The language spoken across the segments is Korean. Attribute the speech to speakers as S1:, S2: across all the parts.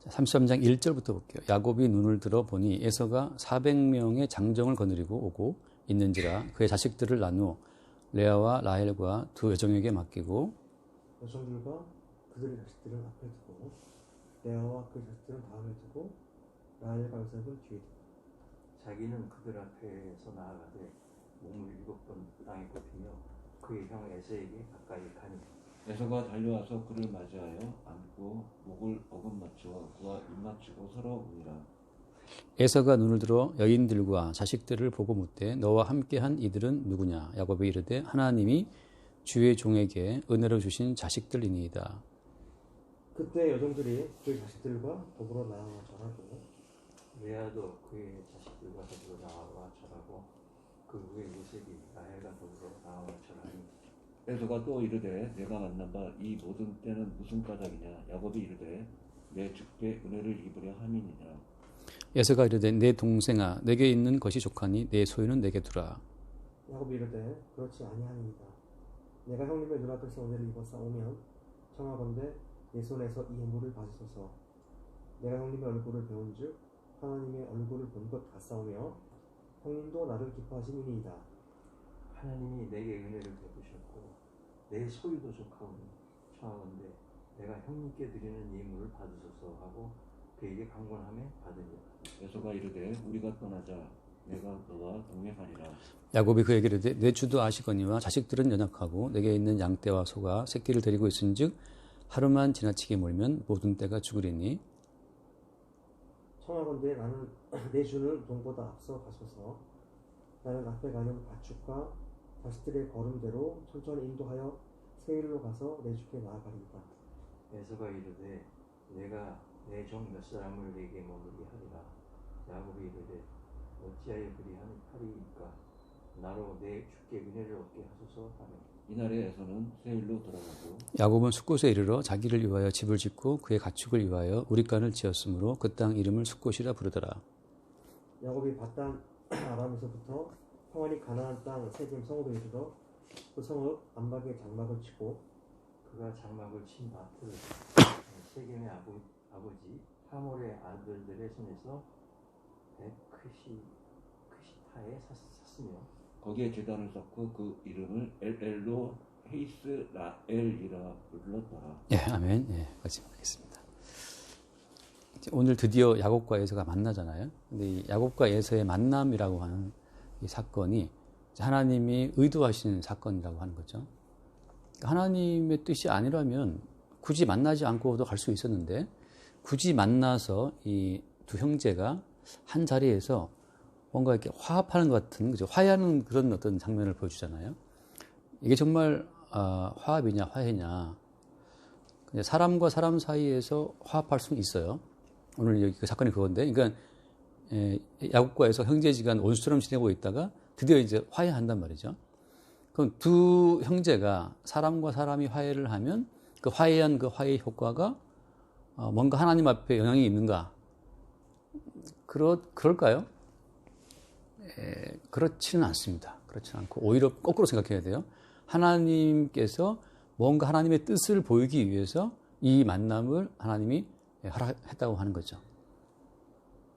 S1: 33장 1절부터 볼게요. 야곱이 눈을 들어 보니 에서가 400명의 장정을 거느리고 오고 있는지라 그의 자식들을 나누어 레아와 라헬과 두 여종에게 맡기고
S2: 여종들과 그들의 자식들은 앞에 두고 레아와 그 자식들은 다음에 두고 라헬과 요셉은 뒤에 두고
S3: 자기는 그들 앞에서 나아가되 몸을 7번 땅에 굽히며 그의 형 에서에게 가까이 가니
S4: 에서가 달려와서 그를 맞이하여 안고 목을 어긋맞추어 그와 입맞추고 서로 우니라.
S1: 에서가 눈을 들어 여인들과 자식들을 보고 묻되 너와 함께한 이들은 누구냐? 야곱이 이르되 하나님이 주의 종에게 은혜로 주신 자식들이니이다.
S2: 그때 여종들이 그의 자식들과 더불어 나와 절하고
S3: 레아도 그의 자식들과 더불어 나와 절하고 그 후에 요셉이 라헬과 더불어 나와 절하니
S4: 에서가 또 이르되 내가 만난 바 이 모든 때는 무슨 까닭이냐? 야곱이 이르되 내 주께 은혜를 입으려 함이니라.
S1: 에서가 이르되 내 동생아 내게 있는 것이 족하니 내 소유는 내게 두라.
S2: 야곱이 이르되 그렇지 아니하니이다. 내가 형님의 눈앞에서 은혜를 입어 싸우면 청하건대 내 손에서 이 해물을 받으소서. 내가 형님의 얼굴을 배운즉 하나님의 얼굴을 본 것 같사오며 형님도 나를 기뻐하시니이다.
S3: 하나님이 내게 은혜를 베푸셨고 내 소유도 족하오니 청하건대 내가 형님께 드리는 예물을 받으소서 하고 그에게 강권함에 받으니라.
S4: 에서가 이르되 우리가 떠나자 내가 너와 동행하리라.
S1: 야곱이 그에게 이르되 내 주도 아시거니와 자식들은 연약하고 내게 있는 양떼와 소가 새끼를 데리고 있은즉 하루만 지나치게 몰면 모든 떼가 죽으리니
S2: 청하건대 나는 내 주는 동보다 앞서 가소서. 나는 앞에 가는 가축과 자식들의 걸음대로 천천히 인도하여 세일로 가서 내 주께 나아가리이다.
S3: 에서가 이르되 내가 내 종 몇 사람을 내게 머무르게 하리라. 야곱이 이르되 어찌하여 그리하리이까? 나로 내 주께 은혜를 얻게 하소서 하며
S4: 이날에 에서는 세일로 돌아가고
S1: 야곱은 숫곳에 이르러 자기를 위하여 집을 짓고 그의 가축을 위하여 우릿간을 지었으므로 그 땅 이름을 숫곳이라 부르더라.
S2: 야곱이 바단 아람에서부터 평안히 가나안 땅 세겜 성읍에 이르러 그 성읍 안박에 장막을 치고
S3: 그가 장막을 친 밭을 세겜의 아버지 하몰의 아들들의 손에서 크시타에 샀으며
S4: 거기에 제단을 쌓고 그 이름을 엘엘로 헤이스 라엘이라 불렀더라.
S1: 예, 아멘. 예, 같이 하겠습니다. 오늘 드디어 야곱과 에서가 만나잖아요. 근데 이 야곱과 에서의 만남이라고 하는 이 사건이 하나님이 의도하신 사건이라고 하는 거죠. 하나님의 뜻이 아니라면 굳이 만나지 않고도 갈 수 있었는데 굳이 만나서 이 두 형제가 한 자리에서 뭔가 이렇게 화합하는 것 같은, 그죠? 화해하는 그런 어떤 장면을 보여주잖아요. 이게 정말 화합이냐 화해냐. 사람과 사람 사이에서 화합할 수는 있어요. 오늘 여기 그 사건이 그건데, 그러니까 야곱과 에서 형제지간 원수처럼 지내고 있다가 드디어 이제 화해한단 말이죠. 그럼 두 형제가 사람과 사람이 화해를 하면 그 화해한 그 화해의 효과가 뭔가 하나님 앞에 영향이 있는가? 그럴까요? 그렇지는 않습니다. 그렇지 않고 오히려 거꾸로 생각해야 돼요. 하나님께서 뭔가 하나님의 뜻을 보이기 위해서 이 만남을 하나님이 허락했다고 하는 거죠.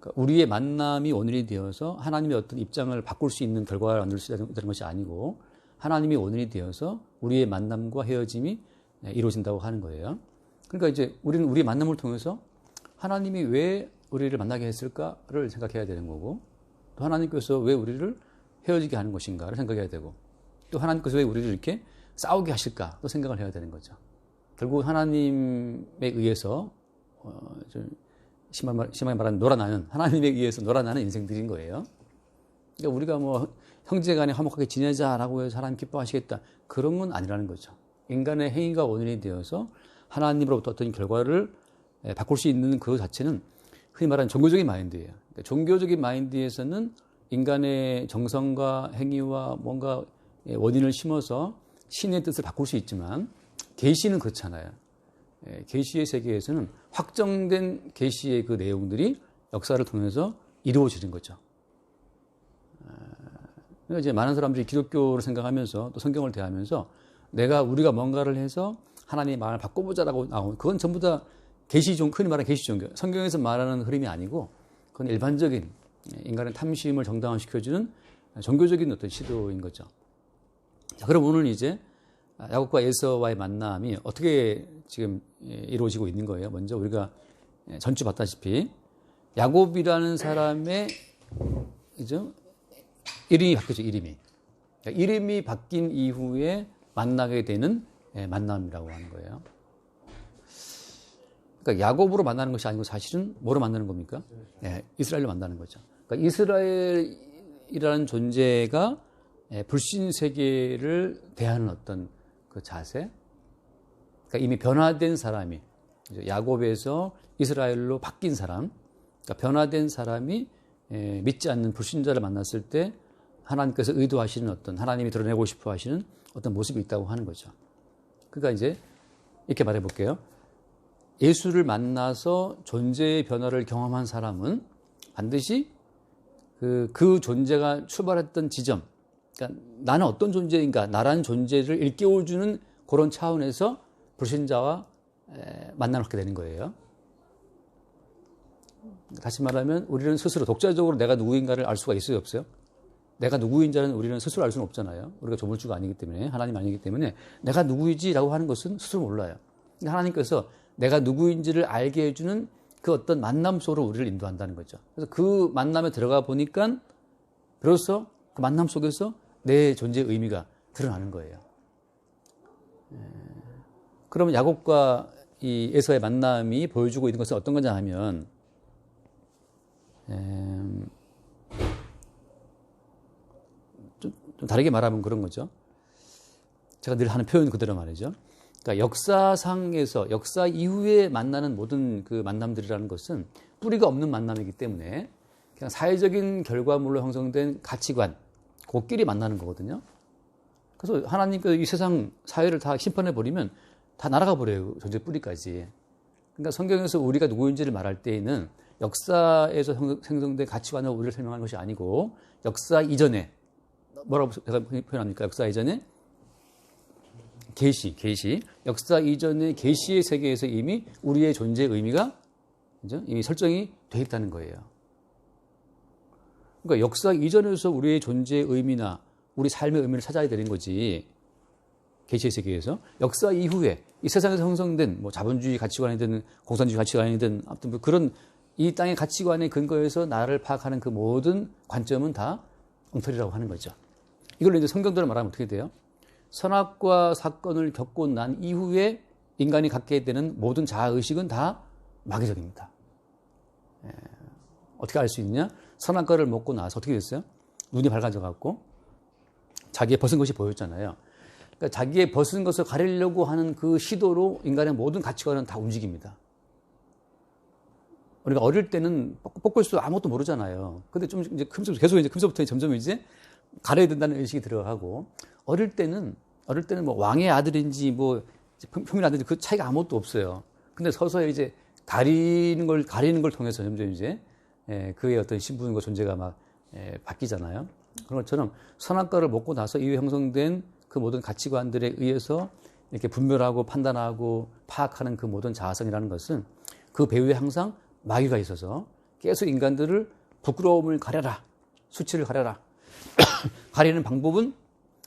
S1: 그러니까 우리의 만남이 원인이 되어서 하나님의 어떤 입장을 바꿀 수 있는 결과를 만들 수 있다는 것이 아니고 하나님이 원인이 되어서 우리의 만남과 헤어짐이 이루어진다고 하는 거예요. 그러니까 이제 우리는 우리의 만남을 통해서 하나님이 왜 우리를 만나게 했을까를 생각해야 되는 거고 또 하나님께서 왜 우리를 헤어지게 하는 것인가를 생각해야 되고 또 하나님께서 왜 우리를 이렇게 싸우게 하실까 또 생각을 해야 되는 거죠. 결국 하나님에 의해서 심하게 말하면 놀아나는 하나님에 의해서 놀아나는 인생들인 거예요. 그러니까 우리가 뭐 형제간에 화목하게 지내자라고 해서 하나님 기뻐하시겠다 그런 건 아니라는 거죠. 인간의 행위가 원인이 되어서 하나님으로부터 어떤 결과를 바꿀 수 있는 그 자체는 흔히 말하는 종교적인 마인드예요. 그러니까 종교적인 마인드에서는 인간의 정성과 행위와 뭔가 원인을 심어서 신의 뜻을 바꿀 수 있지만 계시는 그렇잖아요. 계시의 세계에서는 확정된 계시의 그 내용들이 역사를 통해서 이루어지는 거죠. 그러니까 이제 많은 사람들이 기독교를 생각하면서 또 성경을 대하면서 우리가 뭔가를 해서 하나님의 마음을 바꿔보자라고 나오는 그건 전부 다 흔히 말하는 계시 종교. 성경에서 말하는 흐름이 아니고 그건 일반적인 인간의 탐심을 정당화시켜주는 종교적인 어떤 시도인 거죠. 자, 그럼 오늘 이제 야곱과 에서와의 만남이 어떻게 지금 이루어지고 있는 거예요? 먼저 우리가 전주 봤다시피 야곱이라는 사람의 그죠? 이름이 바뀌었죠. 이름이 바뀐 이후에 만나게 되는 만남이라고 하는 거예요. 그러니까 야곱으로 만나는 것이 아니고 사실은 뭐로 만나는 겁니까? 이스라엘로 만나는 거죠. 그러니까 이스라엘이라는 존재가 불신 세계를 대하는 어떤 그 자세, 그러니까 이미 변화된 사람이 야곱에서 이스라엘로 바뀐 사람, 그러니까 변화된 사람이 믿지 않는 불신자를 만났을 때 하나님께서 의도하시는 어떤 하나님이 드러내고 싶어 하시는 어떤 모습이 있다고 하는 거죠. 그러니까 이제 이렇게 말해 볼게요. 예수를 만나서 존재의 변화를 경험한 사람은 반드시 그 존재가 출발했던 지점, 그러니까 나는 어떤 존재인가, 나라는 존재를 일깨워주는 그런 차원에서 불신자와 만남을 갖게 되는 거예요. 다시 말하면 우리는 스스로 독자적으로 내가 누구인가를 알 수가 있어요, 없어요? 내가 누구인지는 우리는 스스로 알 수는 없잖아요. 우리가 조물주가 아니기 때문에, 하나님 아니기 때문에 내가 누구이지라고 하는 것은 스스로 몰라요. 하나님께서 내가 누구인지를 알게 해주는 그 어떤 만남 속으로 우리를 인도한다는 거죠. 그래서 그 만남에 들어가 보니까 비로소 그 만남 속에서 내 존재의 의미가 드러나는 거예요. 그러면 야곱과 이 에서의 만남이 보여주고 있는 것은 어떤 거냐 하면 좀 다르게 말하면 그런 거죠. 제가 늘 하는 표현 그대로 말이죠. 그러니까 역사상에서 역사 이후에 만나는 모든 그 만남들이라는 것은 뿌리가 없는 만남이기 때문에 그냥 사회적인 결과물로 형성된 가치관, 그끼리 만나는 거거든요. 그래서 하나님께서 이 세상 사회를 다 심판해 버리면 다 날아가 버려요. 존재 뿌리까지. 그러니까 성경에서 우리가 누구인지를 말할 때에는 역사에서 생성된 가치관을 우리를 설명하는 것이 아니고 역사 이전에 뭐라고 제가 표현합니까? 역사 이전에 계시. 역사 이전의 계시의 세계에서 이미 우리의 존재의 의미가 이미 설정이 되어 있다는 거예요. 그러니까 역사 이전에서 우리의 존재의 의미나 우리 삶의 의미를 찾아야 되는 거지. 계시의 세계에서. 역사 이후에 이 세상에서 형성된 뭐 자본주의 가치관이든 공산주의 가치관이든 아무튼 뭐 그런 이 땅의 가치관에 근거해서 나를 파악하는 그 모든 관점은 다 엉터리라고 하는 거죠. 이걸로 이제 성경대로 말하면 어떻게 돼요? 선악과 사건을 겪고 난 이후에 인간이 갖게 되는 모든 자아의식은 다 마귀적입니다. 어떻게 알 수 있냐? 선악과를 먹고 나서 어떻게 됐어요? 눈이 밝아져갖고 자기의 벗은 것이 보였잖아요. 그러니까 자기의 벗은 것을 가리려고 하는 그 시도로 인간의 모든 가치관은 다 움직입니다. 우리가 어릴 때는 뽀글수록 아무것도 모르잖아요. 근데 좀 이제 금서부터 점점 이제 가려야 된다는 의식이 들어가고 어릴 때는 뭐 왕의 아들인지 뭐 평민 아들인지 그 차이가 아무것도 없어요. 근데 서서히 이제 가리는 걸 통해서 점점 이제 그의 어떤 신분과 존재가 막 바뀌잖아요. 그런 것처럼 선악과를 먹고 나서 이후에 형성된 그 모든 가치관들에 의해서 이렇게 분별하고 판단하고 파악하는 그 모든 자아성이라는 것은 그 배후에 항상 마귀가 있어서 계속 인간들을 부끄러움을 가려라, 수치를 가려라. 가리는 방법은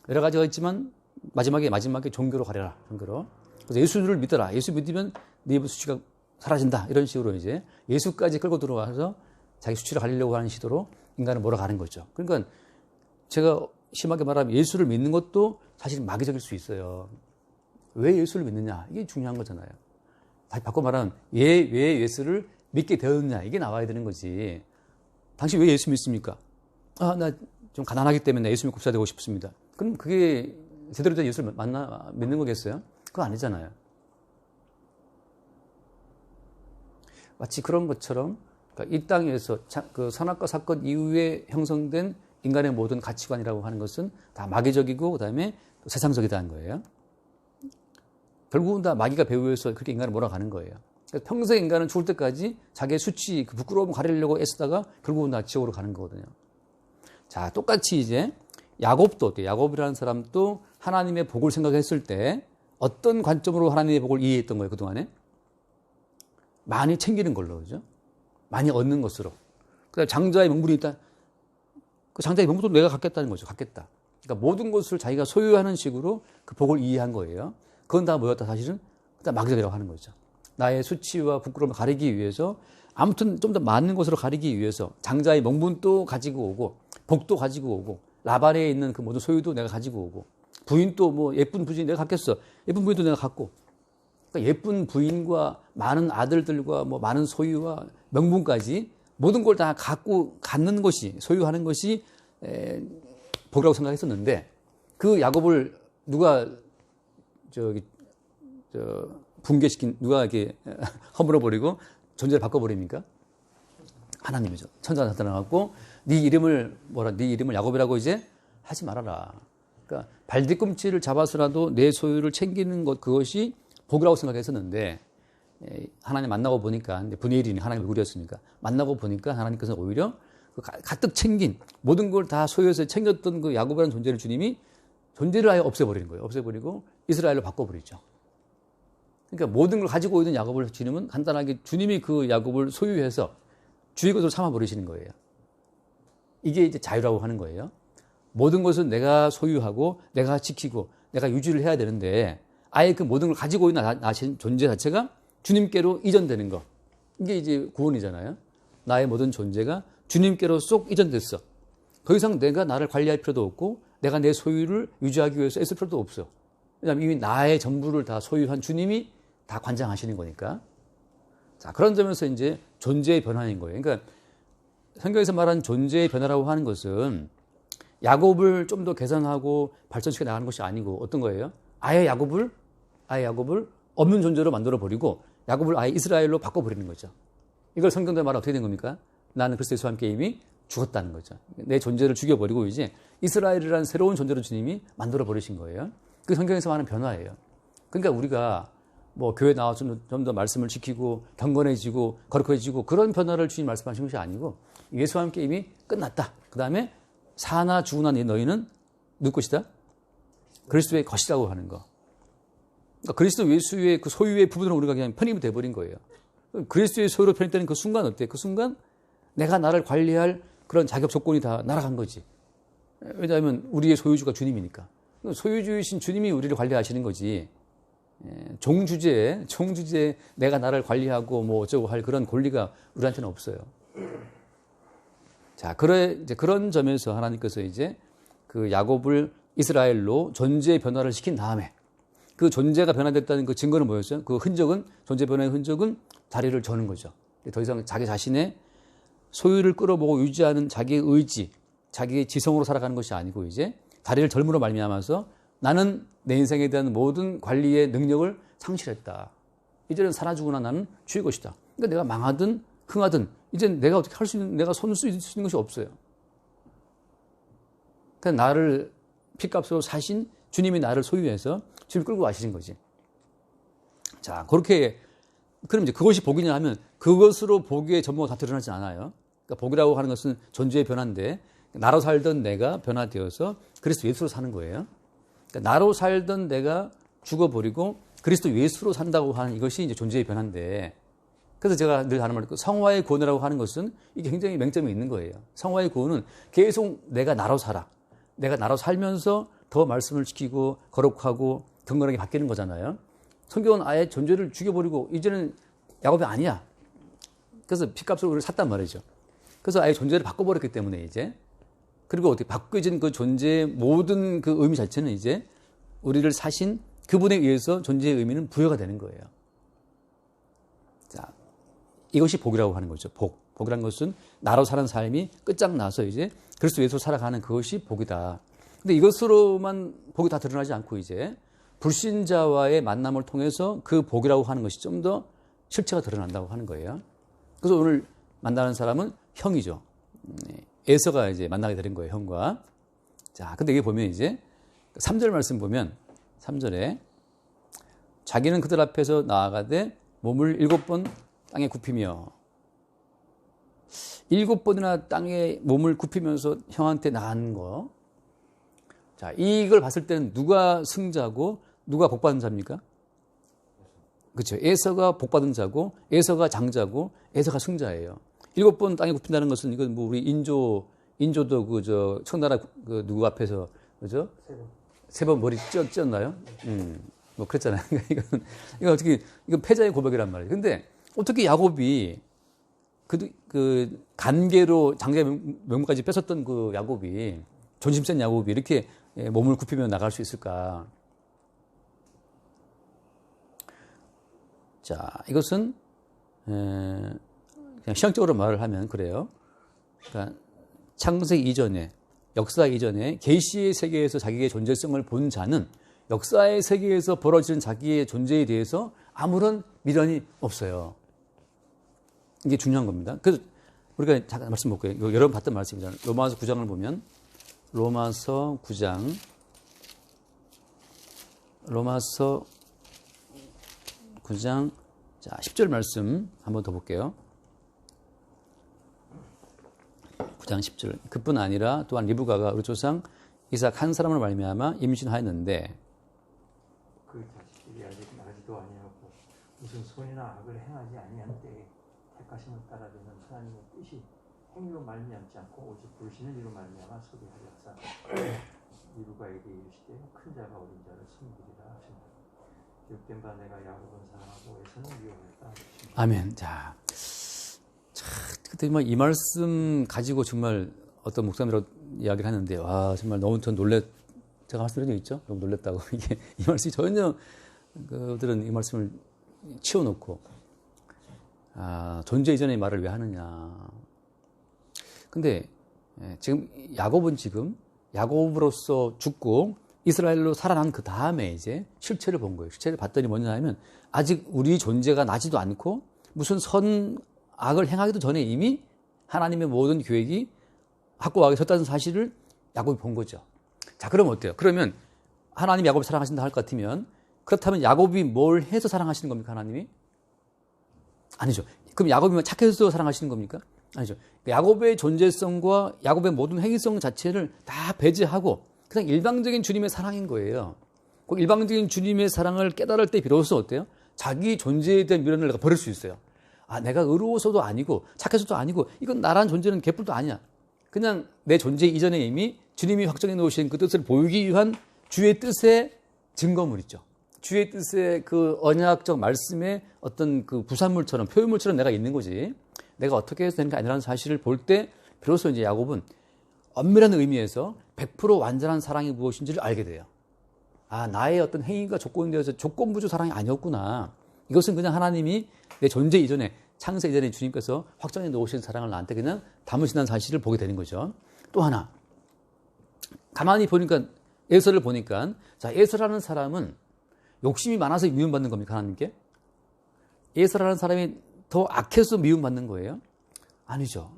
S1: 여러 가지가 있지만 마지막에 종교로 가려라. 종교로. 그래서 예수를 믿어라. 예수 믿으면 네 수치가 사라진다. 이런 식으로 이제 예수까지 끌고 들어와서 자기 수치를 가리려고 하는 시도로 인간을 몰아가는 거죠. 그러니까 제가 심하게 말하면 예수를 믿는 것도 사실 마귀적일 수 있어요. 왜 예수를 믿느냐? 이게 중요한 거잖아요. 바꿔 말하면 왜 예수를 믿게 되었느냐? 이게 나와야 되는 거지. 당신 왜 예수 믿습니까? 나 좀 가난하기 때문에 예수 믿고 부자 되고 싶습니다. 그럼 그게 제대로 된 예수를 믿는 거겠어요? 그거 아니잖아요. 마치 그런 것처럼 그러니까 이 땅에서 그 선악과 사건 이후에 형성된 인간의 모든 가치관이라고 하는 것은 다 마귀적이고 그다음에 세상적이다는 거예요. 결국은 다 마귀가 배후에서 그렇게 인간을 몰아가는 거예요. 그러니까 평생 인간은 죽을 때까지 자기의 수치, 그 부끄러움을 가리려고 애쓰다가 결국은 다 지옥으로 가는 거거든요. 자, 똑같이 이제 야곱이라는 사람도 하나님의 복을 생각했을 때 어떤 관점으로 하나님의 복을 이해했던 거예요, 그동안에? 많이 챙기는 걸로, 그죠? 많이 얻는 것으로. 그다음에 장자의 명분이 있다. 그 장자의 명분도 내가 갖겠다는 거죠. 갖겠다. 그러니까 모든 것을 자기가 소유하는 식으로 그 복을 이해한 거예요. 그건 다 뭐였다 사실은? 그다음 마귀적이라고 하는 거죠. 나의 수치와 부끄러움을 가리기 위해서 아무튼 좀 더 많은 것으로 가리기 위해서 장자의 명분도 가지고 오고 복도 가지고 오고 라반에 있는 그 모든 소유도 내가 가지고 오고 부인도 뭐 예쁜 부인 내가 갖겠어. 예쁜 부인도 내가 갖고. 그러니까 예쁜 부인과 많은 아들들과 뭐 많은 소유와 명분까지 모든 걸 다 갖는 것이 소유하는 것이 복이라고 생각했었는데 그 야곱을 누가 붕괴시킨 누가 이렇게 허물어 버리고 존재를 바꿔 버립니까? 하나님이죠. 천사가 나타나갖고 네 이름을 야곱이라고 이제 하지 말아라. 그러니까 발뒤꿈치를 잡아서라도 내 소유를 챙기는 것 그것이 복이라고 생각했었는데 하나님 만나고 보니까 분의 1이니 하나님을 그렸으니까 만나고 보니까 하나님께서 오히려 가득 챙긴 모든 걸 다 소유해서 챙겼던 그 야곱이라는 존재를 주님이 존재를 아예 없애버리는 거예요. 없애버리고 이스라엘로 바꿔버리죠. 그러니까 모든 걸 가지고 있는 야곱을 주님은 간단하게 주님이 그 야곱을 소유해서 주의 것으로 삼아버리시는 거예요. 이게 이제 자유라고 하는 거예요. 모든 것은 내가 소유하고 내가 지키고 내가 유지를 해야 되는데 아예 그 모든 걸 가지고 있는 나 존재 자체가 주님께로 이전되는 거. 이게 이제 구원이잖아요. 나의 모든 존재가 주님께로 쏙 이전됐어. 더 이상 내가 나를 관리할 필요도 없고 내가 내 소유를 유지하기 위해서 애쓸 필요도 없어. 왜냐하면 이미 나의 전부를 다 소유한 주님이 다 관장하시는 거니까. 자, 그런 점에서 이제 존재의 변화인 거예요. 그러니까 성경에서 말하는 존재의 변화라고 하는 것은 야곱을 좀 더 개선하고 발전시켜 나가는 것이 아니고 어떤 거예요? 아예 야곱을 없는 존재로 만들어 버리고 야곱을 아예 이스라엘로 바꿔버리는 거죠. 이걸 성경대로 말하면 어떻게 된 겁니까? 나는 그리스도 예수와 함께 이미 죽었다는 거죠. 내 존재를 죽여버리고 이제 이스라엘이라는 새로운 존재로 주님이 만들어 버리신 거예요. 그게 성경에서 말하는 변화예요. 그러니까 우리가 뭐 교회 나와서 좀 더 말씀을 지키고 경건해지고 거룩해지고 그런 변화를 주님 말씀하신 것이 아니고 예수와 함께 이미 끝났다. 그 다음에 사나 죽으나 너희는 누구 것이다? 그리스도의 것이라고 하는 거. 그러니까 그리스도 예수의 그 소유의 부분으로 우리가 그냥 편입이 돼버린 거예요. 그리스도의 소유로 편입되는 그 순간 어때? 그 순간 내가 나를 관리할 그런 자격 조건이 다 날아간 거지. 왜냐하면 우리의 소유주가 주님이니까. 소유주이신 주님이 우리를 관리하시는 거지. 종주제에 내가 나를 관리하고 뭐 어쩌고 할 그런 권리가 우리한테는 없어요. 자, 이제 그런 점에서 하나님께서 이제 그 야곱을 이스라엘로 존재의 변화를 시킨 다음에 그 존재가 변화됐다는 그 증거는 뭐였어요? 그 흔적은, 존재 변화의 흔적은 다리를 저는 거죠. 더 이상 자기 자신의 소유를 끌어보고 유지하는 자기의 의지, 자기의 지성으로 살아가는 것이 아니고 이제 다리를 젊음으로 말미암아서 나는 내 인생에 대한 모든 관리의 능력을 상실했다. 이제는 살아 죽으나 나는 주의 것이다. 그러니까 내가 망하든 흥하든 이제 내가 어떻게 할 수 있는, 내가 손을 쓸 수 있는 것이 없어요. 그냥 나를 피값으로 사신 주님이 나를 소유해서 주님 끌고 가시는 거지. 자, 그렇게 그럼 이제 그것이 복이냐 하면 그것으로 복의 전부가 다 드러나지 않아요. 그러니까 복이라고 하는 것은 존재의 변화인데 나로 살던 내가 변화되어서 그리스도 예수로 사는 거예요. 그러니까 나로 살던 내가 죽어버리고 그리스도 예수로 산다고 하는 이것이 이제 존재의 변화인데 그래서 제가 늘 하는 말, 성화의 구원이라고 하는 것은 이게 굉장히 맹점이 있는 거예요. 성화의 구원은 계속 내가 나로 살아. 내가 나로 살면서 더 말씀을 지키고 거룩하고 경건하게 바뀌는 거잖아요. 성경은 아예 존재를 죽여버리고 이제는 야곱이 아니야. 그래서 피값으로 우리를 샀단 말이죠. 그래서 아예 존재를 바꿔버렸기 때문에 이제 그리고 어떻게 바뀌어진 그 존재의 모든 그 의미 자체는 이제 우리를 사신 그분에 의해서 존재의 의미는 부여가 되는 거예요. 자, 이것이 복이라고 하는 거죠. 복이라는 것은 나로 사는 삶이 끝장나서 이제 그리스도 예수로 살아가는 그것이 복이다. 근데 이것으로만 복이 다 드러나지 않고 이제 불신자와의 만남을 통해서 그 복이라고 하는 것이 좀 더 실체가 드러난다고 하는 거예요. 그래서 오늘 만나는 사람은 형이죠. 에서가 이제 만나게 되는 거예요, 형과. 자, 근데 이게 보면 이제 3절 말씀 보면 3절에 자기는 그들 앞에서 나아가되 몸을 7번 땅에 굽히며 7번이나 땅에 몸을 굽히면서 형한테 나간 거. 자, 이걸 봤을 때는 누가 승자고 누가 복받는 자입니까? 그렇죠. 에서가 복받은 자고 에서가 장자고 에서가 승자예요. 7번 땅에 굽힌다는 것은 이건 뭐 우리 인조도 그 청나라 그 누구 앞에서 그죠? 3번 머리 찧었나요? 뭐 그랬잖아요. 이건 어떻게 이건 패자의 고백이란 말이에요. 근데 어떻게 야곱이 그 간계로 장자 명목까지 뺏었던 그 야곱이 존심 센 야곱이 이렇게 몸을 굽히며 나갈 수 있을까? 자, 이것은 그냥 시향적으로 말을 하면 그래요. 그러니까 창세 이전에 역사 이전에 계시의 세계에서 자기의 존재성을 본 자는 역사의 세계에서 벌어지는 자기의 존재에 대해서 아무런 미련이 없어요. 이게 중요한 겁니다. 그래서 우리가 잠깐 말씀 볼게요. 여러 번 봤던 말씀이잖아요. 로마서 9장을 보면 로마서 9장 자 10절 말씀 한번 더 볼게요. 9장 10절. 그뿐 아니라 또한 리브가가 우리 조상 이삭 한 사람을 말미암아 임신하였는데
S3: 그 자식들이 아직 나지도 아니하고 무슨 손이나 악을 행하지 아니한 때에 택하심을 따라 되는 하나님의 뜻이 행위로 말미암지 않고 오직 불신을 이로 말미암아 소리하였사. 리브가에게 이르시되 큰 자가 어린 자를 섬기리라 하신다. 기록된 바 내가 야곱은 사랑하고 에서는 미워하였다.
S1: 아멘. 자, 그때 이 말씀 가지고 정말 어떤 목사님이라고 이야기를 하는데, 와, 정말 너무 전 제가 말씀드린 적 있죠? 너무 놀랬다고. 이게, 이 말씀이 전혀, 그들은 이 말씀을 치워놓고, 존재 이전의 말을 왜 하느냐. 근데, 지금, 야곱은 지금, 야곱으로서 죽고, 이스라엘로 살아난 그 다음에 이제 실체를 본 거예요. 실체를 봤더니 뭐냐 하면, 아직 우리 존재가 나지도 않고, 무슨 악을 행하기도 전에 이미 하나님의 모든 계획이 확고하게 섰다는 사실을 야곱이 본 거죠. 자, 그럼 어때요? 그러면 하나님이 야곱을 사랑하신다 할 것 같으면 그렇다면 야곱이 뭘 해서 사랑하시는 겁니까? 하나님이? 아니죠. 그럼 야곱이 착해서 사랑하시는 겁니까? 아니죠. 야곱의 존재성과 야곱의 모든 행위성 자체를 다 배제하고 그냥 일방적인 주님의 사랑인 거예요. 그 일방적인 주님의 사랑을 깨달을 때 비로소 어때요? 자기 존재에 대한 미련을 내가 버릴 수 있어요. 내가 의로워서도 아니고 착해서도 아니고 이건 나란 존재는 개뿔도 아니야. 그냥 내 존재 이전에 이미 주님이 확정해 놓으신 그 뜻을 보이기 위한 주의 뜻의 증거물이죠. 주의 뜻의 그 언약적 말씀의 어떤 그 부산물처럼 표현물처럼 내가 있는 거지. 내가 어떻게 해서 되는 게 아니라는 사실을 볼 때 비로소 이제 야곱은 엄밀한 의미에서 100% 완전한 사랑이 무엇인지를 알게 돼요. 나의 어떤 행위가 조건되어서 조건부조 사랑이 아니었구나. 이것은 그냥 하나님이 내 존재 이전에 창세 이전에 주님께서 확정해 놓으신 사랑을 나한테 그냥 담으신다는 사실을 보게 되는 거죠. 또 하나 가만히 보니까 에서를 보니까 자 에서라는 사람은 욕심이 많아서 미움받는 겁니까? 하나님께? 에서라는 사람이 더 악해서 미움받는 거예요? 아니죠.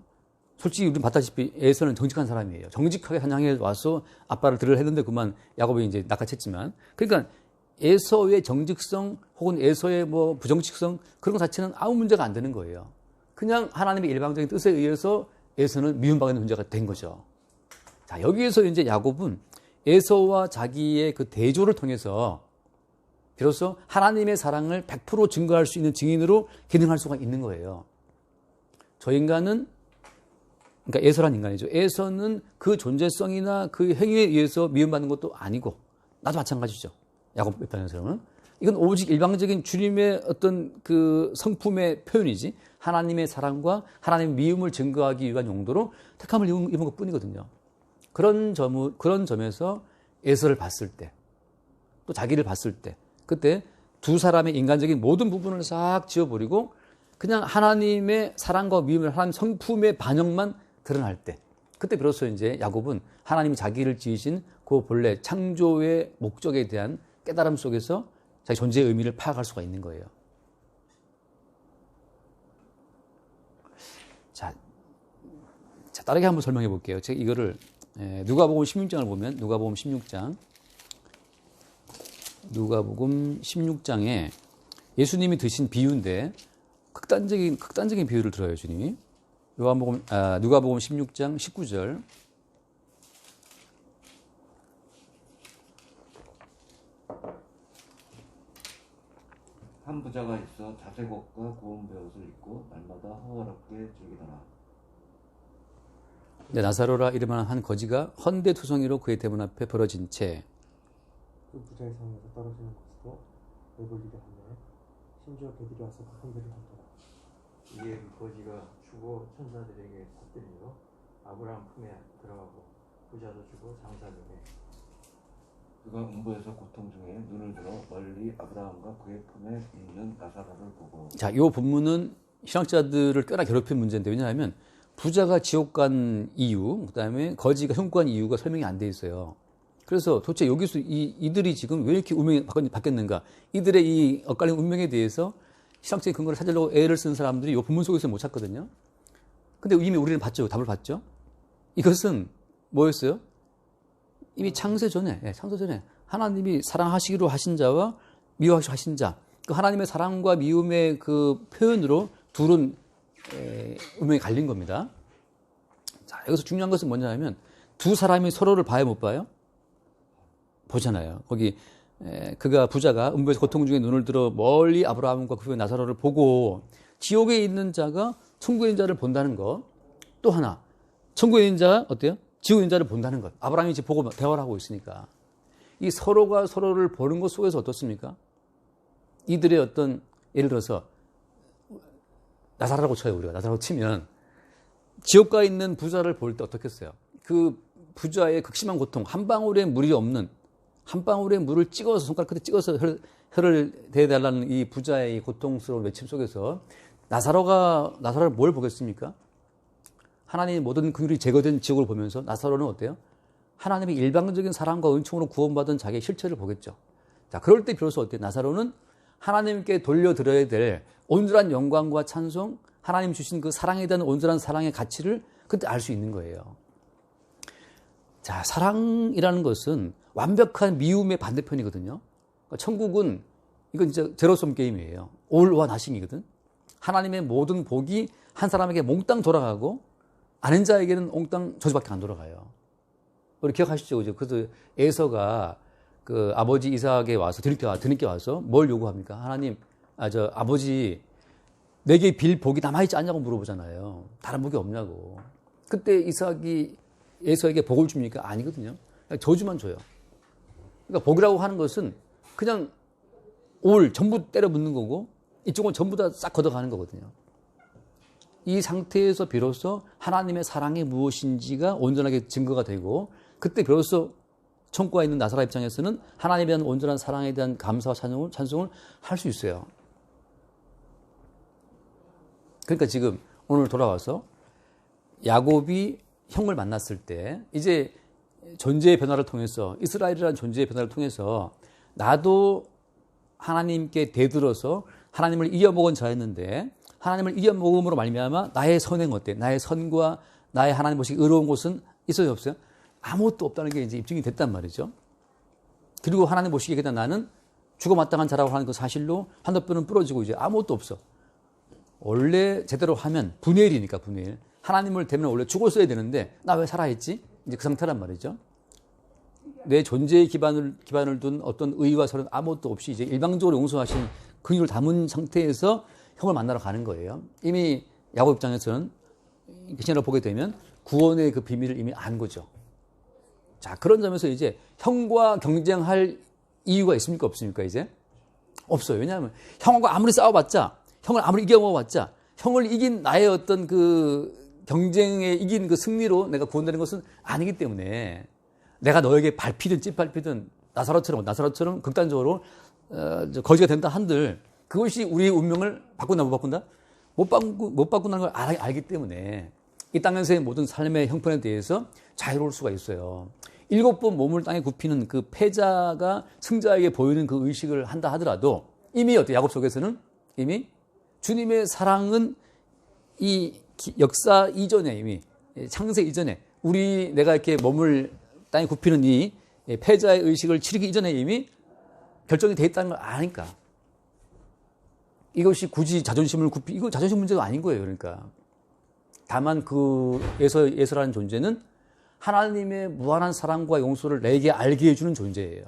S1: 솔직히 우리는 봤다시피 에서는 정직한 사람이에요. 정직하게 한양에 와서 아빠를 들으려 했는데 그만 야곱이 이제 낚아챘지만 그러니까 에서의 정직성 혹은 에서의 뭐 부정직성 그런 것 자체는 아무 문제가 안 되는 거예요. 그냥 하나님의 일방적인 뜻에 의해서 에서는 미움받는 문제가 된 거죠. 자, 여기에서 이제 야곱은 에서와 자기의 그 대조를 통해서 비로소 하나님의 사랑을 100% 증거할 수 있는 증인으로 기능할 수가 있는 거예요. 저 인간은 그러니까 에서란 인간이죠. 에서는 그 존재성이나 그 행위에 의해서 미움받는 것도 아니고 나도 마찬가지죠. 야곱 입장에서는 이건 오직 일방적인 주님의 어떤 그 성품의 표현이지 하나님의 사랑과 하나님의 미움을 증거하기 위한 용도로 택함을 입은 것 뿐이거든요. 그런 점에서 에서를 봤을 때 또 자기를 봤을 때 그때 두 사람의 인간적인 모든 부분을 싹 지워버리고 그냥 하나님의 사랑과 미움을 하나님 성품의 반영만 드러날 때 그때 비로소 이제 야곱은 하나님이 자기를 지으신 그 본래 창조의 목적에 대한 깨달음 속에서 자기 존재의 의미를 파악할 수가 있는 거예요. 자, 다르게 한번 설명해 볼게요. 제가 이거를 누가복음 16장을 보면 누가복음 16장에 예수님이 드신 비유인데 극단적인 비유를 들어요, 주님이. 누가복음 16장 19절.
S4: 한 부자가 있어 자색 옷과 고운 베옷을 입고 날마다 허화롭게 즐기더라.
S1: 네, 나사로라 이름하는 한 거지가 헌대투성이로 그의 대문 앞에 벌어진 채
S2: 그 부자의 성에서 떨어지는 것으로 배불리게 하며 심지어 그들이 와서 그 흔들을 던더라.
S3: 이에 그 거지가 죽어 천사들에게 퍼뜨리므로 아브라함 품에 들어가고 부자도 죽어 장사되게.
S4: 그가 음부에서 고통 중에 눈을 들어 멀리 아브라함과 그의 품에 있는 나사로를 보고.
S1: 자, 이 본문은 신학자들을 꽤나 괴롭힌 문제인데 왜냐하면 부자가 지옥 간 이유, 그다음에 거지가 천국 간 이유가 설명이 안 돼 있어요. 그래서 도대체 여기서 이들이 지금 왜 이렇게 운명이 바뀌었는가? 이들의 이 엇갈린 운명에 대해서 신학적인 근거를 찾으려고 애를 쓴 사람들이 이 본문 속에서 못 찾거든요. 근데 이미 우리는 봤죠. 답을 봤죠. 이것은 뭐였어요? 이미 창세 전에 하나님이 사랑하시기로 하신 자와 미워하시기로 하신 자, 그 하나님의 사랑과 미움의 그 표현으로 둘은 운명이 갈린 겁니다. 자, 여기서 중요한 것은 뭐냐면 두 사람이 서로를 봐요, 못 봐요? 보잖아요. 거기 그가 부자가 음부에서 고통 중에 눈을 들어 멀리 아브라함과 그 후에 나사로를 보고 지옥에 있는 자가 천국에 있는 자를 본다는 것. 또 하나, 천국에 있는 자 어때요? 지옥에 있는 자를 본다는 것. 아브라함이 이제 보고 대화를 하고 있으니까 이 서로가 서로를 보는 것 속에서 어떻습니까? 이들의 어떤 예를 들어서 나사로라고 쳐요. 우리가 나사로 치면 지옥가 있는 부자를 볼 때 어떻겠어요? 그 부자의 극심한 고통, 한 방울의 물이 없는, 한 방울의 물을 찍어서 손가락 끝에 찍어서 혀를 대달라는 이 부자의 고통스러운 외침 속에서 나사로를 뭘 보겠습니까? 하나님의 모든 긍휼이 제거된 지옥을 보면서 나사로는 어때요? 하나님의 일방적인 사랑과 은총으로 구원받은 자기의 실체를 보겠죠. 자, 그럴 때 비로소 어때요? 나사로는 하나님께 돌려드려야 될 온전한 영광과 찬송, 하나님 주신 그 사랑에 대한 온전한 사랑의 가치를 그때 알 수 있는 거예요. 자, 사랑이라는 것은 완벽한 미움의 반대편이거든요. 그러니까 천국은 이건 진짜 제로섬 게임이에요. 올와 나싱이거든. 하나님의 모든 복이 한 사람에게 몽땅 돌아가고 아는 자에게는 몽땅 저주밖에 안 돌아가요. 우리 기억하시죠? 그래서 에서가 그 아버지 이삭에 와서 드님께 와서 뭘 요구합니까? 하나님, 아버지 내게 빌 복이 남아있지 않냐고 물어보잖아요. 다른 복이 없냐고. 그때 이삭이 에서에게 복을 줍니까? 아니거든요. 저주만 줘요. 그러니까 복이라고 하는 것은 그냥 올 전부 때려 묻는 거고 이쪽은 전부 다 싹 걷어가는 거거든요. 이 상태에서 비로소 하나님의 사랑이 무엇인지가 온전하게 증거가 되고 그때 비로소 천국에 있는 나사로 입장에서는 하나님에 대한 온전한 사랑에 대한 감사와 찬송을 할 수 있어요. 그러니까 지금 오늘 돌아와서 야곱이 형을 만났을 때 이제 존재의 변화를 통해서 이스라엘이라는 존재의 변화를 통해서 나도 하나님께 대들어서 하나님을 이겨먹은 자였는데 하나님을 이겨먹음으로 말미암아 나의 선행 어때? 나의 선과 나의 하나님 모시기 의로운 곳은 있어요 없어요? 아무것도 없다는 게 이제 입증이 됐단 말이죠. 그리고 하나님 모시기에 그냥 나는 죽어마땅한 자라고 하는 그 사실로 한뼘뼈는 부러지고 이제 아무것도 없어. 원래 제대로 하면 분해일이니까 분해일. 하나님을 대면 원래 죽었어야 되는데 나 왜 살아있지? 이제 그 상태란 말이죠. 내 존재의 기반을 둔 어떤 의와 설은 아무것도 없이 이제 일방적으로 용서하신 긍휼을 담은 상태에서 형을 만나러 가는 거예요. 이미 야곱 입장에서는 신약을 보게 되면 구원의 그 비밀을 이미 안 거죠. 자, 그런 점에서 이제 형과 경쟁할 이유가 있습니까? 없습니까? 이제? 없어요. 왜냐하면 형과 아무리 싸워봤자, 형을 아무리 이겨먹어봤자, 형을 이긴 나의 어떤 그 경쟁에 이긴 그 승리로 내가 구원되는 것은 아니기 때문에 내가 너에게 밟히든 찌밟히든 나사로처럼 극단적으로 거지가 된다 한들 그것이 우리의 운명을 바꾼다 못 바꾼다? 못 바꾼다는 걸 알기 때문에 이 땅에서의 모든 삶의 형편에 대해서 자유로울 수가 있어요. 7번 몸을 땅에 굽히는 그 패자가 승자에게 보이는 그 의식을 한다 하더라도 이미 야곱 속에서는 이미 주님의 사랑은 이 역사 이전에 이미 창세 이전에 내가 이렇게 몸을 땅에 굽히는 이 패자의 의식을 치르기 이전에 이미 결정이 되어 있다는 걸 아니까 이것이 굳이 자존심을 이거 자존심 문제가 아닌 거예요. 그러니까 다만 그 예서라는 존재는 하나님의 무한한 사랑과 용서를 내게 알게 해주는 존재예요.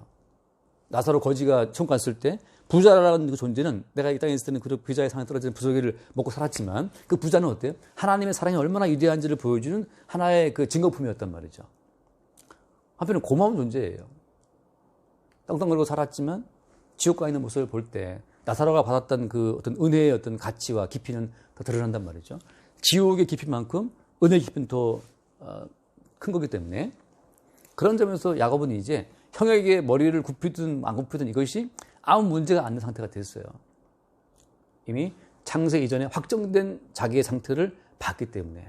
S1: 나사로 거지가 천국 갔을 때 부자라는 그 존재는 내가 이 땅에 있을 때는 그 부자의 상에 떨어지는 부조리를 먹고 살았지만 그 부자는 어때요? 하나님의 사랑이 얼마나 위대한지를 보여주는 하나의 그 증거품이었단 말이죠. 한편은 고마운 존재예요. 땅땅거리고 살았지만 지옥 가 있는 모습을 볼 때 나사로가 받았던 그 어떤 은혜의 어떤 가치와 깊이는 더 드러난단 말이죠. 지옥의 깊이만큼 은혜의 깊이는 더 큰 거기 때문에 그런 점에서 야곱은 이제 형에게 머리를 굽히든 안 굽히든 이것이 아무 문제가 안 되는 상태가 됐어요. 이미 창세 이전에 확정된 자기의 상태를 봤기 때문에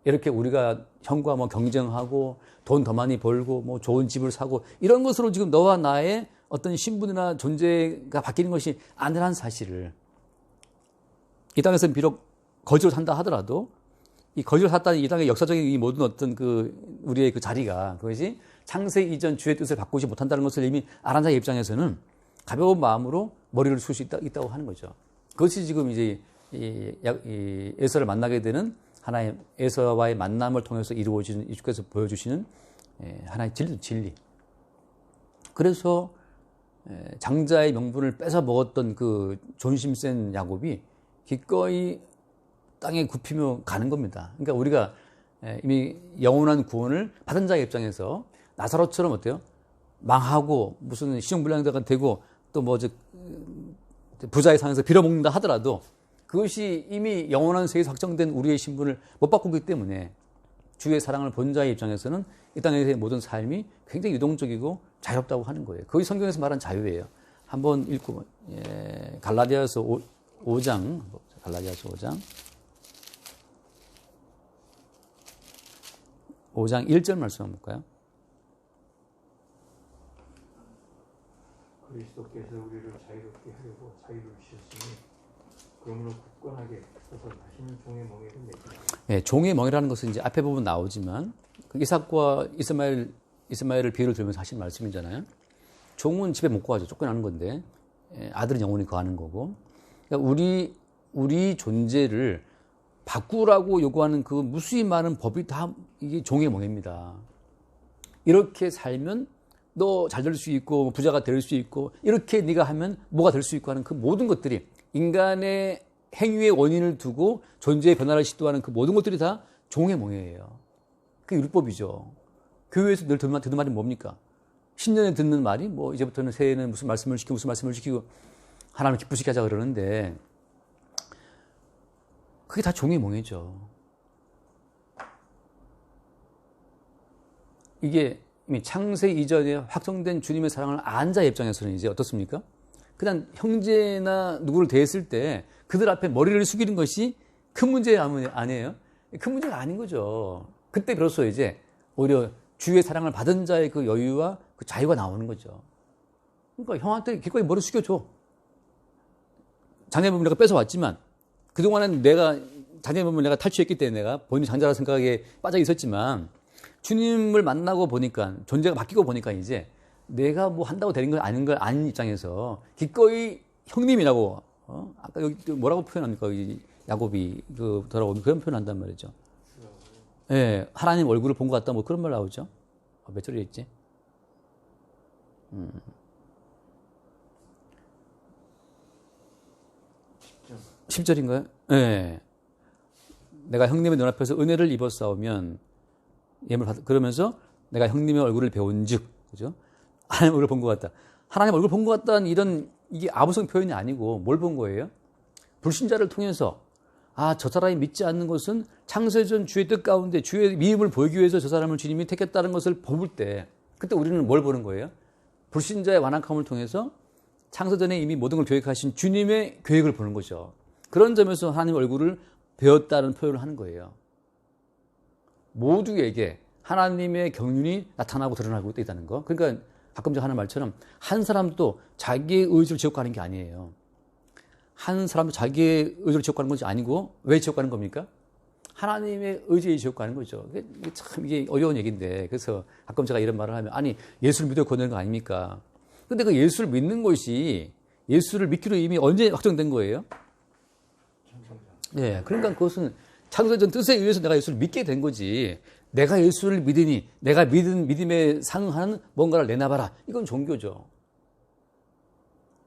S1: 이렇게 우리가 형과 뭐 경쟁하고 돈 더 많이 벌고 뭐 좋은 집을 사고 이런 것으로 지금 너와 나의 어떤 신분이나 존재가 바뀌는 것이 아니라는 사실을 이 땅에서는 비록 거지로 산다 하더라도 이 거지로 샀다는 이 땅의 역사적인 이 모든 어떤 그 우리의 그 자리가 그것이 창세 이전 주의 뜻을 바꾸지 못한다는 것을 이미 알은 자의 입장에서는 가벼운 마음으로 머리를 숙일 수 있다고 하는 거죠. 그것이 지금 이제 이 에서를 만나게 되는 하나의 에서와의 만남을 통해서 이루어지는 주께서 보여주시는 하나의 진리. 그래서 장자의 명분을 뺏어 먹었던 그 존심 센 야곱이 기꺼이 땅에 굽히며 가는 겁니다. 그러니까 우리가 이미 영원한 구원을 받은 자의 입장에서 나사로처럼 어때요? 망하고 무슨 신용불량자가 되고 또 뭐 부자의 상에서 빌어먹는다 하더라도 그것이 이미 영원한 세계에서 확정된 우리의 신분을 못 바꾸기 때문에 주의 사랑을 본 자의 입장에서는 이 땅에서의 모든 삶이 굉장히 유동적이고 자유롭다고 하는 거예요. 그것이 성경에서 말하는 자유예요. 한번 읽고 갈라디아서 5장 갈라디아서 5장 1절 말씀 한번 볼까요?
S3: 그리스도께서 우리를 자유롭게 하려고 자유를 주셨으니 그러므로 굳건하게 서서 다시는 종의 멍에를 매지 말라.
S1: 네, 종의 멍이라는 것은 이제 앞에 보면 나오지만 그 이삭과 이스마엘을 비유를 들면서 하신 말씀이잖아요. 종은 집에 못 가죠. 쫓겨나는 건데 아들은 영원히 거하는 거고. 그러니까 우리 존재를 바꾸라고 요구하는 그 무수히 많은 법이 다 이게 종의 멍입니다. 이렇게 살면 너 잘 될 수 있고 부자가 될 수 있고 이렇게 네가 하면 뭐가 될 수 있고 하는 그 모든 것들이 인간의 행위의 원인을 두고 존재의 변화를 시도하는 그 모든 것들이 다 종의 멍에예요. 그게 율법이죠. 교회에서 늘 듣는 말이 뭡니까? 신년에 듣는 말이 뭐 이제부터는 새해에는 무슨 말씀을 시키고 하나님을 기쁘시게 하자 그러는데 그게 다 종의 멍이죠. 이게 이미 창세 이전에 확정된 주님의 사랑을 안 자의 입장에서는 이제 어떻습니까? 그냥 형제나 누구를 대했을 때 그들 앞에 머리를 숙이는 것이 큰 문제 아니에요? 큰 문제가 아닌 거죠. 그때 비로소 이제 오히려 주의 사랑을 받은 자의 그 여유와 그 자유가 나오는 거죠. 그러니까 형한테 기꺼이 머리 숙여줘. 장애범을 내가 뺏어왔지만 그동안은 장애범을 내가 탈취했기 때문에 내가 본인이 장자라는 생각에 빠져 있었지만 주님을 만나고 보니까 존재가 바뀌고 보니까 이제 내가 뭐 한다고 되는 건 아닌 입장에서 기꺼이 형님이라고 아까 여기 뭐라고 표현합니까? 야곱이 돌아오면 그런 표현한단 말이죠. 예, 하나님 얼굴을 본 것 같다 뭐 그런 말 나오죠. 몇 절에 있지? 10절인가요? 예. 내가 형님의 눈앞에서 은혜를 입었사오면 그러면서 내가 형님의 얼굴을 배운즉, 그죠? 하나님 얼굴을 본 것 같다. 하나님 얼굴 본 것 같다는 이게 아부성 표현이 아니고 뭘 본 거예요? 불신자를 통해서 저 사람이 믿지 않는 것은 창세전 주의 뜻 가운데 주의 미움을 보이기 위해서 저 사람을 주님이 택했다는 것을 볼 때 그때 우리는 뭘 보는 거예요? 불신자의 완악함을 통해서 창세전에 이미 모든 걸 계획하신 주님의 계획을 보는 거죠. 그런 점에서 하나님 얼굴을 배웠다는 표현을 하는 거예요. 모두에게 하나님의 경륜이 나타나고 드러나고 있다는 거. 그러니까 가끔 제가 하는 말처럼 한 사람도 자기의 의지로 지옥 가는 게 아니에요. 한 사람도 자기의 의지로 지옥 가는 것이 아니고 왜 지옥 가는 겁니까? 하나님의 의지에 지옥 가는 거죠. 이게 어려운 얘기인데 그래서 가끔 제가 이런 말을 하면 아니 예수를 믿어 거는 거 아닙니까? 근데 그 예수를 믿는 것이 예수를 믿기로 이미 언제 확정된 거예요? 네, 그러니까 그것은 창세전 뜻에 의해서 내가 예수를 믿게 된 거지. 내가 예수를 믿으니 내가 믿은 믿음에 상응하는 뭔가를 내놔봐라. 이건 종교죠.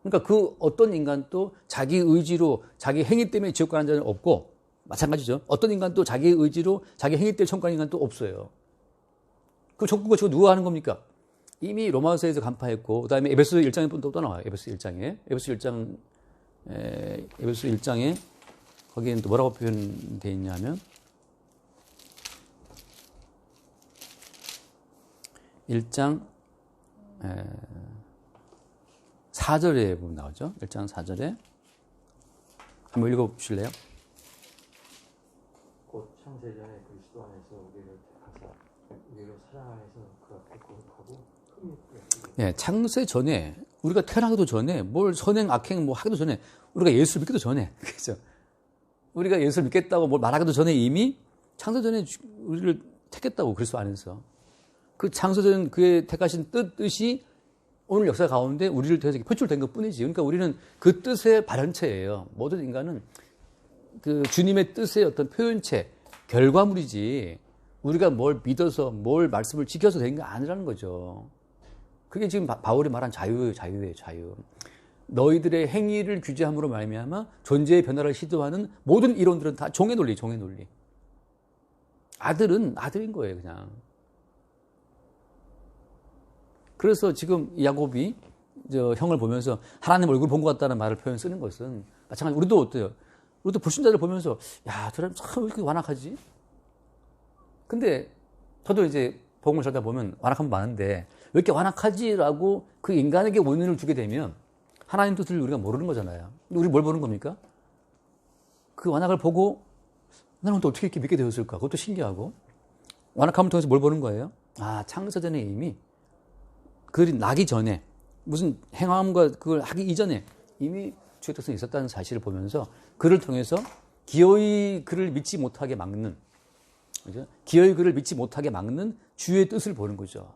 S1: 그러니까 그 어떤 인간도 자기 의지로 자기 행위 때문에 지옥 가는 자는 없고 마찬가지죠. 어떤 인간도 자기 의지로 자기 행위 때문에 천국 가는 인간도 없어요. 그럼 천국과 지옥 누가 하는 겁니까? 이미 로마서에서 간파했고 그다음에 에베소 1장에 또 나와요. 에베소 1장에 거기에는 또 뭐라고 표현되어 있냐면 1장 4절에 보면 나오죠. 1장 4절에 한번 읽어보실래요?
S3: 곧 창세전에 그리스도 안에서 우리를 택하사 우리로 사랑 안에서 그 앞에 거룩하고
S1: 네, 창세 전에 우리가 태어나기도 전에 뭘 선행 악행 뭐 하기도 전에 우리가 예수를 믿기도 전에 그렇죠. 우리가 예수를 믿겠다고 뭘 말하기도 전에 이미 창세 전에 우리를 택했다고 그리스도 안에서 그 창세 전 그의 택하신 뜻이 오늘 역사 가운데 우리를 통해서 표출된 것뿐이지. 그러니까 우리는 그 뜻의 발현체예요. 모든 인간은 그 주님의 뜻의 어떤 표현체, 결과물이지. 우리가 뭘 믿어서 뭘 말씀을 지켜서 된 게 아니라는 거죠. 그게 지금 바울이 말한 자유예요, 자유. 너희들의 행위를 규제함으로 말미암아 존재의 변화를 시도하는 모든 이론들은 다 종의 논리. 아들은 아들인 거예요, 그냥. 그래서 지금 야곱이 형을 보면서 하나님 얼굴 본 것 같다는 말을 표현 쓰는 것은 마찬가지. 우리도 어때요? 우리도 불신자들 보면서 야, 저 사람 참 왜 이렇게 완악하지? 근데 저도 이제 복음을 전하다 보면 완악한 분 많은데 왜 이렇게 완악하지라고 그 인간에게 원인을 주게 되면 하나님 뜻을 우리가 모르는 거잖아요. 우리 뭘 보는 겁니까? 그 완악을 보고 나는 또 어떻게 이렇게 믿게 되었을까? 그것도 신기하고 완악함을 통해서 뭘 보는 거예요? 아, 창세전에 이미 그들이 나기 전에 무슨 행함과 그걸 하기 이전에 이미 주의 뜻은 있었다는 사실을 보면서 그를 통해서 기어이 그를 믿지 못하게 막는, 그죠? 기어이 그를 믿지 못하게 막는 주의 뜻을 보는 거죠.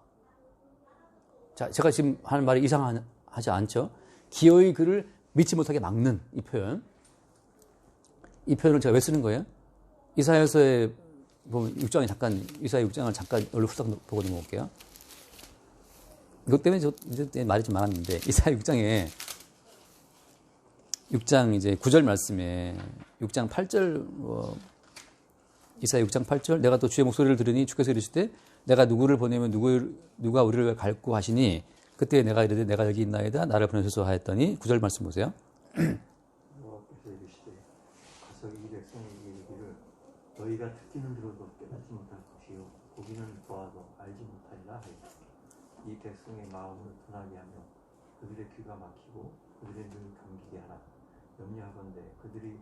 S1: 자, 제가 지금 하는 말이 이상하지 않죠? 기어이 그를 믿지 못하게 막는 이 표현. 이 표현을 제가 왜 쓰는 거예요? 이사야서에 보면 6장에 이사야 6장을 잠깐 얼른 후딱 보고 넘어올게요. 이것 때문에 이제 말이 좀 많았는데, 이사야 6장 이제 9절 말씀에 6장 8절, 이사야 6장 8절, 내가 또 주의 목소리를 들으니 주께서 이르시되 내가 누구를 보내면 누가 우리를 갈고 하시니 그때 내가 이르되 내가 여기 있나이다 나를 보내소서 하였더니 9절 말씀 보세요.
S3: 여호와께서 이르시되 가서 이 백성에게 이르기를 너희가 듣기는 들어도 깨닫지 못할 것이요 보기는 보아도 알지 못하리라 하였다. 이 백성의 마음을 둔하게 하며 그들의 귀가 막히고 그들의 눈이 감기게 하라. 염려하건대 그들이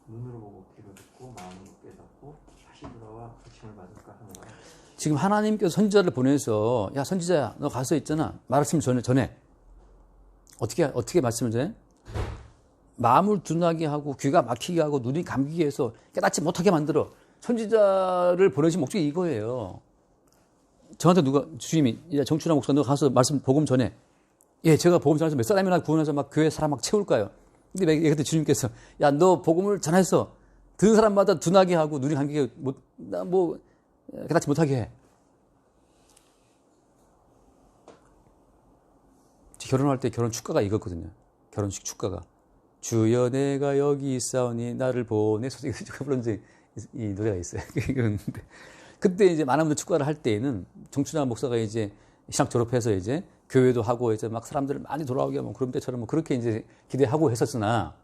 S3: 눈으로 보고 귀로 듣고 마음으로 깨닫고 다시 돌아와 고침을 받을까 하노라.
S1: 지금 하나님께서 선지자를 보내서 야 선지자야 너 가서 있잖아 말씀 전에 어떻게 말씀을 전해? 마음을 둔하게 하고 귀가 막히게 하고 눈이 감기게 해서 깨닫지 못하게 만들어. 선지자를 보내신 목적이 이거예요. 저한테 주님이 야 정춘아 목사 너 가서 말씀 복음 전해. 예, 제가 복음 전해서 몇 사람이나 구원해서 막 교회 사람 막 채울까요? 근데 그때 주님께서 야 너 복음을 전해서 듣는 사람마다 둔하게 하고 눈이 감기게 깨닫지 못하게 해. 결혼할 때 결혼 축가가 이거거든요. 결혼식 축가가 주여 내가 여기 있사오니 나를 보내소서. 그런 이제 이 노래가 있어요. 그때 이제 많은 분들 축가를 할 때에는 정춘하 목사가 이제 신학 졸업해서 이제 교회도 하고 이제 막 사람들을 많이 돌아오게 하면 그런 때처럼 뭐 그렇게 이제 기대하고 했었으나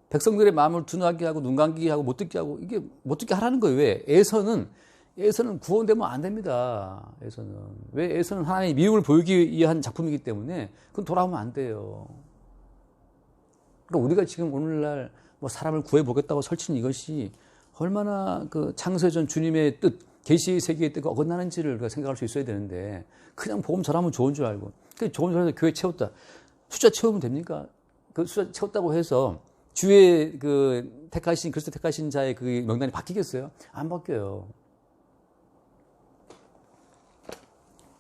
S1: 백성들의 마음을 둔하게 하고 눈 감기게 하고 못 듣게 하고 이게 못 듣게 하라는 거예요. 왜? 에서는 구원되면 안 됩니다. 왜? 에서는 하나님의 미움을 보이기 위한 작품이기 때문에 그건 돌아오면 안 돼요. 그러니까 우리가 지금 오늘날 뭐 사람을 구해보겠다고 설치는 이것이 얼마나 그 창세전 주님의 뜻, 계시의 세계의 뜻과 어긋나는지를 우리가 생각할 수 있어야 되는데 그냥 복음 전하면 좋은 줄 알고 좋은 줄 알고 교회 채웠다. 숫자 채우면 됩니까? 그 숫자 채웠다고 해서 주의 그 그리스도 택하신 자의 그 명단이 바뀌겠어요? 안 바뀌어요.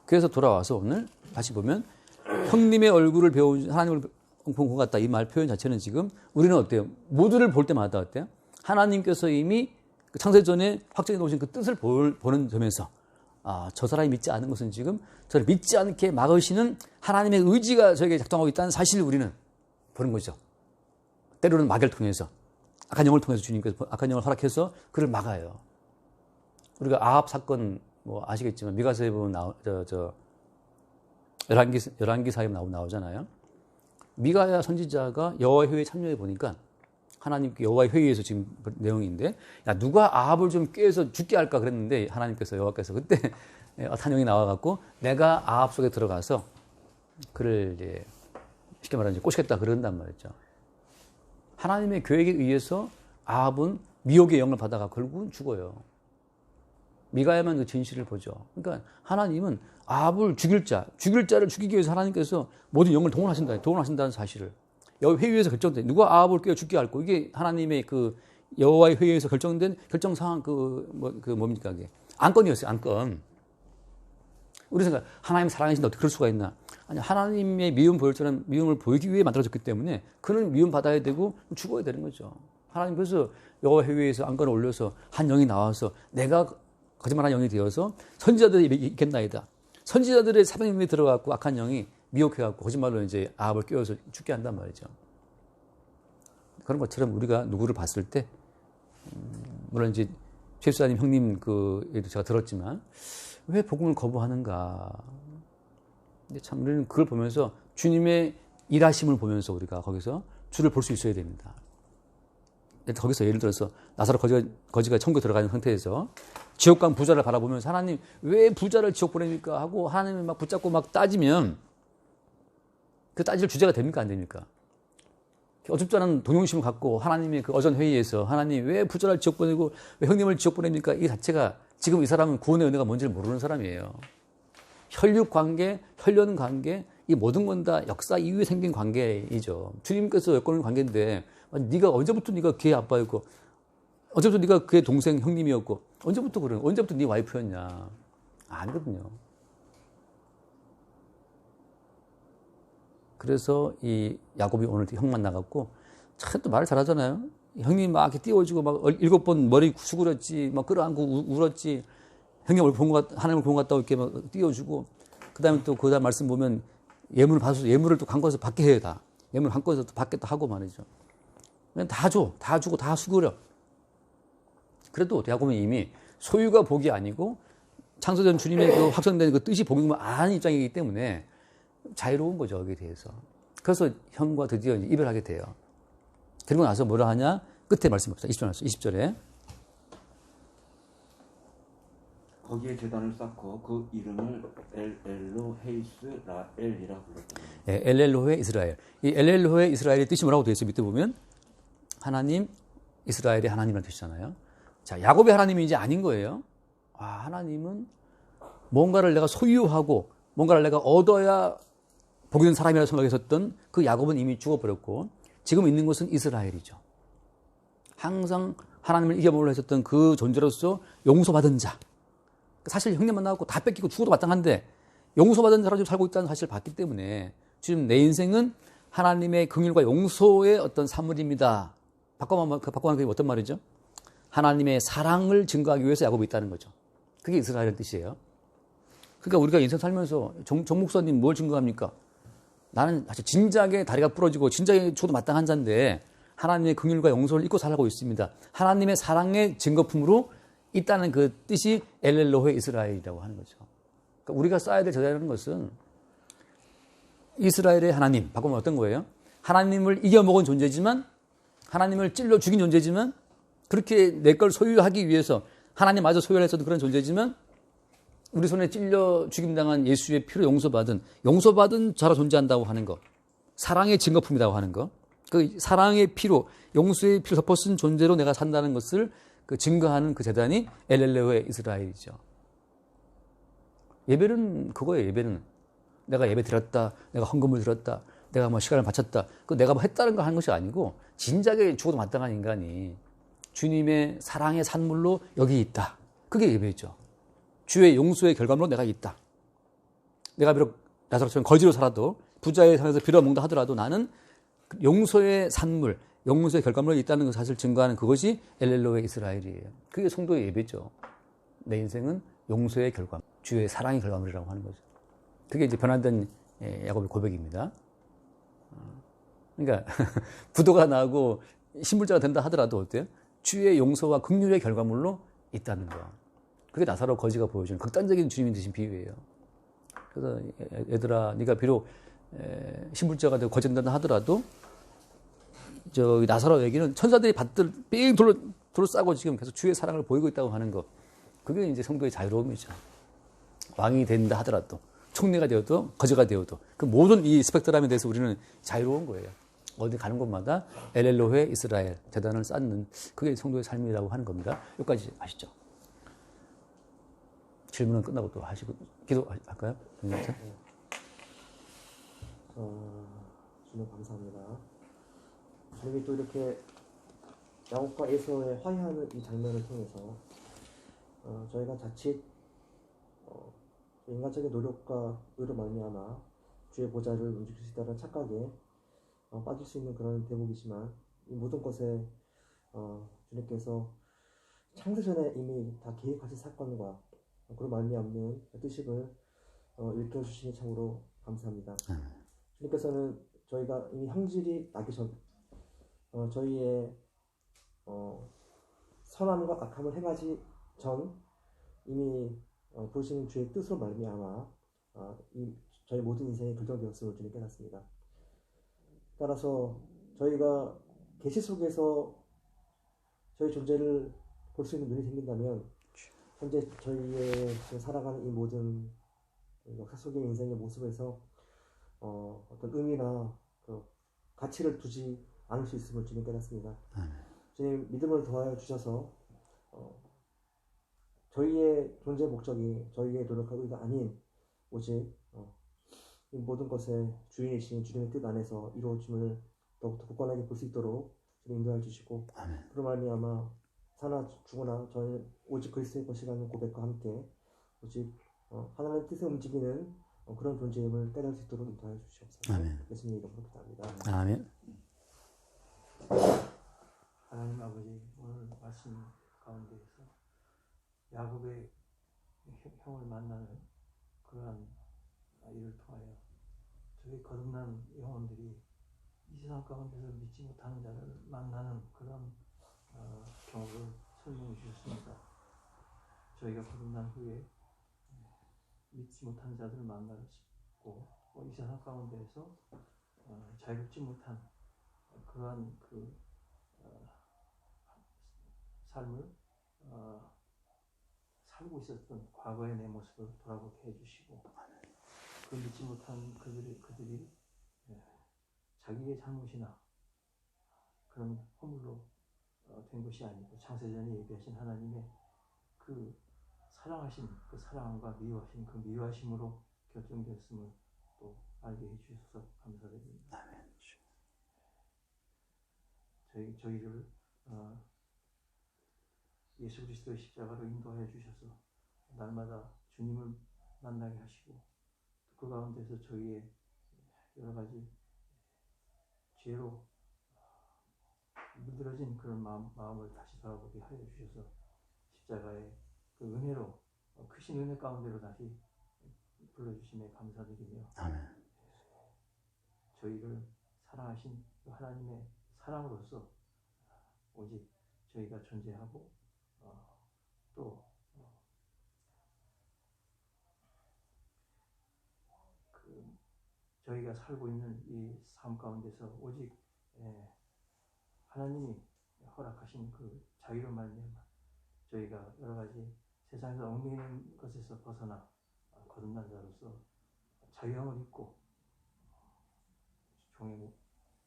S1: 그래서 돌아와서 오늘 다시 보면 형님의 얼굴을 배운 하나님을 본 것 같다 이 말 표현 자체는 지금 우리는 어때요? 모두를 볼 때마다 어때요? 하나님께서 이미 창세전에 확정해 놓으신 그 뜻을 보는 점에서 저 사람이 믿지 않은 것은 지금 저를 믿지 않게 막으시는 하나님의 의지가 저에게 작동하고 있다는 사실을 우리는 보는 거죠. 때로는 마귀를 통해서, 악한 영을 통해서 주님께서 악한 영을 허락해서 그를 막아요. 우리가 아합 사건 뭐 아시겠지만 미가서에 보면 열왕기사에 나오잖아요. 미가야 선지자가 여호와의 회의에 참여해 보니까 하나님께 여호와의 회의에서 지금 내용인데, 야 누가 아합을 좀 꾀해서 죽게 할까 그랬는데 하나님께서 여호와께서 그때 악한 영이 나와갖고 내가 아합 속에 들어가서 그를 이제 쉽게 말하면 이제 꼬시겠다 그런단 말이죠. 하나님의 계획에 의해서 아합은 미혹의 영을 받아가 결국은 죽어요. 미가야만 그 진실을 보죠. 그러니까 하나님은 아합을 죽일 자를 죽이기 위해서 하나님께서 모든 영을 동원하신다는 사실을 여호와의 회의에서 결정된, 누가 아합을 꿰어 죽게 할고, 이게 하나님의 그 여호와의 회의에서 결정된 결정 사항 뭡니까 그게 안건이었어요. 안건. 우리 생각 하나님 사랑하신데 어떻게 그럴 수가 있나? 아니, 하나님의 미움 보일 줄은 미움을 보이기 위해 만들어졌기 때문에 그는 미움 받아야 되고 죽어야 되는 거죠. 하나님 그래서 여호와 회의에서 안건을 올려서 한 영이 나와서 내가 거짓말한 영이 되어서 선지자들이 있겠나이다. 선지자들의 사명에 들어가고 악한 영이 미혹해갖고 거짓말로 이제 아합을 꿰어서 죽게 한단 말이죠. 그런 것처럼 우리가 누구를 봤을 때, 물론 이제 최수사님 형님 얘도 제가 들었지만 왜 복음을 거부하는가? 근데 참 우리는 그걸 보면서 주님의 일하심을 보면서 우리가 거기서 주를 볼 수 있어야 됩니다. 거기서 예를 들어서 나사로 거지가 천국에 들어가는 상태에서 지옥 간 부자를 바라보면서 하나님 왜 부자를 지옥 보냅니까? 하고 하나님을 막 붙잡고 막 따지면 그 따질 주제가 됩니까? 안 됩니까? 어줍지 않은 동용심을 갖고 하나님의 그 어전 회의에서 하나님 왜 부자를 지옥 보내고 왜 형님을 지옥 보냅니까? 이 자체가 지금 이 사람은 구원의 은혜가 뭔지를 모르는 사람이에요. 혈육 관계, 혈연 관계, 이 모든 건 다 역사 이후에 생긴 관계이죠. 주님께서 엮어놓은 관계인데 네가 언제부터 네가 그의 아빠였고 언제부터 네가 그의 동생 형님이었고 언제부터 네 와이프였냐? 아니거든요. 그래서 이 야곱이 오늘 형 만나갖고 참 또 말을 잘하잖아요. 형님 막 이렇게 띄워주고 막 7번 머리 수그렸지, 막 끌어안고 울었지. 형님 하나님을 본 것 같다고 이렇게 막 띄워주고, 그 다음에 또 그 다음 말씀 보면 예물을 받아서 예물을 또 강권에서 받게 해요, 다. 예물 강권에서 또 받게 또 하고 말이죠. 그냥 다 주고 다 수그려. 그래도 야곱은 이미 소유가 복이 아니고 창조된 주님의 그 확정된 그 뜻이 복인 걸 아는 입장이기 때문에 자유로운 거죠, 여기에 대해서. 그래서 형과 드디어 이별하게 돼요. 그리고 나서 뭐라 하냐? 끝에 말씀 봅시다. 20절에.
S4: 거기에 제단을 쌓고 그 이름을 엘로헤이스 라엘이라 불렀더니.
S1: 네, 엘렐로헤 이스라엘. 이 엘렐로헤 이스라엘의 뜻이 뭐라고 되어 있어요? 밑에 보면 하나님, 이스라엘의 하나님이라는 뜻이잖아요. 자, 야곱의 하나님이 이제 아닌 거예요. 하나님은 뭔가를 내가 소유하고 뭔가를 내가 얻어야 복이 된 사람이라고 생각했었던 그 야곱은 이미 죽어버렸고 지금 있는 것은 이스라엘이죠. 항상 하나님을 이겨먹으려 했었던 그 존재로서 용서받은 자. 사실 형님 만나고 다 뺏기고 죽어도 마땅한데 용서받은 자로 살고 있다는 사실을 봤기 때문에 지금 내 인생은 하나님의 긍휼과 용서의 어떤 산물입니다. 바꿔만 그게 어떤 말이죠? 하나님의 사랑을 증거하기 위해서 야곱이 있다는 거죠. 그게 이스라엘의 뜻이에요. 그러니까 우리가 인생 살면서 정 목사님 뭘 증거합니까? 나는 사실 진작에 다리가 부러지고 진작에 죽어도 마땅한 자인데 하나님의 긍휼과 용서를 잊고 살고 있습니다. 하나님의 사랑의 증거품으로 있다는 그 뜻이 엘렐로헤 이스라엘이라고 하는 거죠. 그러니까 우리가 쌓아야 될 제자라는 것은 이스라엘의 하나님, 바꾸면 어떤 거예요? 하나님을 이겨먹은 존재지만 하나님을 찔러 죽인 존재지만 그렇게 내 걸 소유하기 위해서 하나님마저 소유를 했었던 그런 존재지만 우리 손에 찔려 죽임당한 예수의 피로 용서받은 자로 존재한다고 하는 것, 사랑의 증거품이라고 하는 것, 그 사랑의 피로, 용서의 피로 덮어쓴 존재로 내가 산다는 것을 그 증거하는 그 재단이 엘렐로헤 이스라엘이죠. 예배는 그거예요. 예배는 내가 예배 드렸다, 내가 헌금을 드렸다, 내가 뭐 시간을 바쳤다, 그 내가 뭐 했다는 거 하는 것이 아니고 진작에 죽어도 마땅한 인간이 주님의 사랑의 산물로 여기 있다. 그게 예배죠. 주의 용서의 결과물로 내가 있다. 내가 비록 나사로처럼 거지로 살아도 부자의 상에서 빌어먹는다 하더라도 나는 용서의 산물, 용서의 결과물로 있다는 것 사실 증거하는 그것이 엘렐로헤 이스라엘이에요. 그게 성도의 예배죠. 내 인생은 용서의 결과물, 주의 사랑의 결과물이라고 하는 거죠. 그게 이제 변화된 야곱의 고백입니다. 그러니까 부도가 나고 신불자가 된다 하더라도 어때요? 주의 용서와 긍휼의 결과물로 있다는 거. 그게 나사로 거지가 보여주는 극단적인 주님이 드신 비유예요. 그래서 얘들아, 네가 비록 신불자가 되고 거지 된다 하더라도 저 나사로에게는 천사들이 밭들 삥 둘러싸고 지금 계속 주의 사랑을 보이고 있다고 하는 거. 그게 이제 성도의 자유로움이죠. 왕이 된다 하더라도, 총리가 되어도, 거지가 되어도, 그 모든 이 스펙트럼에 대해서 우리는 자유로운 거예요. 어디 가는 곳마다 엘엘로헤 이스라엘 재단을 쌓는 그게 성도의 삶이라고 하는 겁니다. 여기까지 아시죠? 질문은 끝나고 또 하시고 기도할까요?
S2: 주님 감사합니다. 주님이 또 이렇게 야곱과 에서의 화해하는 이 장면을 통해서 저희가 자칫 인간적인 노력과 의로 말미암아 주의 보좌를 움직일 수 있다는 착각에 빠질 수 있는 그런 대목이지만 이 모든 것에 주님께서 창세전에 이미 다 계획하신 사건과 그로 말미암는 뜻을 일깨워주시니 참으로 감사합니다. 주님께서는 저희가 이미 형질이 나기 전 저희의 선함과 악함을 행하지 전 이미 부르시는 주의 뜻으로 말미암아 저희 모든 인생이 결정되었음을 주님 깨닫습니다. 따라서 저희가 계시 속에서 저희 존재를 볼 수 있는 눈이 생긴다면 현재 저희의 살아가는 이 모든 역사 속의 인생의 모습에서 어떤 의미나 그 가치를 두지 않을 수 있음을 주님 깨닫습니다. 주님 믿음을 더하여 주셔서 저희의 존재 목적이 저희의 노력과 의가 아닌 오직 이 모든 것의 주인이신 주님의 뜻 안에서 이루어짐을 더욱더 굳건하게 볼 수 있도록 주님 인도해 주시고 그로 말미암아 사나 죽으나 저희 오직 그리스도의 것이라는 고백과 함께 오직 하나님의 뜻에 움직이는 그런 존재임을 깨달을 수 있도록 인도해 주시옵소서. 예수님 이름으로 기도합니다.
S1: 아멘.
S3: 하나님 아버지, 오늘 말씀 가운데에서 야곱의 형을 만나는 그러한 일을 통하여 저희 거듭난 영혼들이 이 세상 가운데서 믿지 못하는 자를 만나는 그런 경우를 설명해 주셨습니다. 저희가 거듭난 후에 믿지 못한 자들을 만나고 이 세상 가운데에서 자유롭지 못한 그러한 그 삶을 살고 있었던 과거의 내 모습을 돌아보게 해주시고 그 믿지 못한 그들이 자기의 잘못이나 그런 허물로 된 것이 아니고 창세전에 예비하신 하나님의 그 사랑하신 그 사랑과 미워하신 그 미워하심으로 결정되었음을 또 알게 해주셔서 감사드립니다. 저희를 예수 그리스도의 십자가로 인도하여 주셔서 날마다 주님을 만나게 하시고 그 가운데서 저희의 여러 가지 죄로 물들어진 그런 마음을 다시 돌아보게 하여 주셔서 십자가의 그 은혜로 크신 은혜 가운데로 다시 불러주심에 감사드리며 저희를 사랑하신 그 하나님의 사랑으로서 오직 저희가 존재하고 또 저희가 살고 있는 이 삶 가운데서 오직 하나님이 허락하신 그 자유로 말미암아 저희가 여러 가지 세상에서 얽매이는 것에서 벗어나 거듭난 자로서 자유함을 입고 종의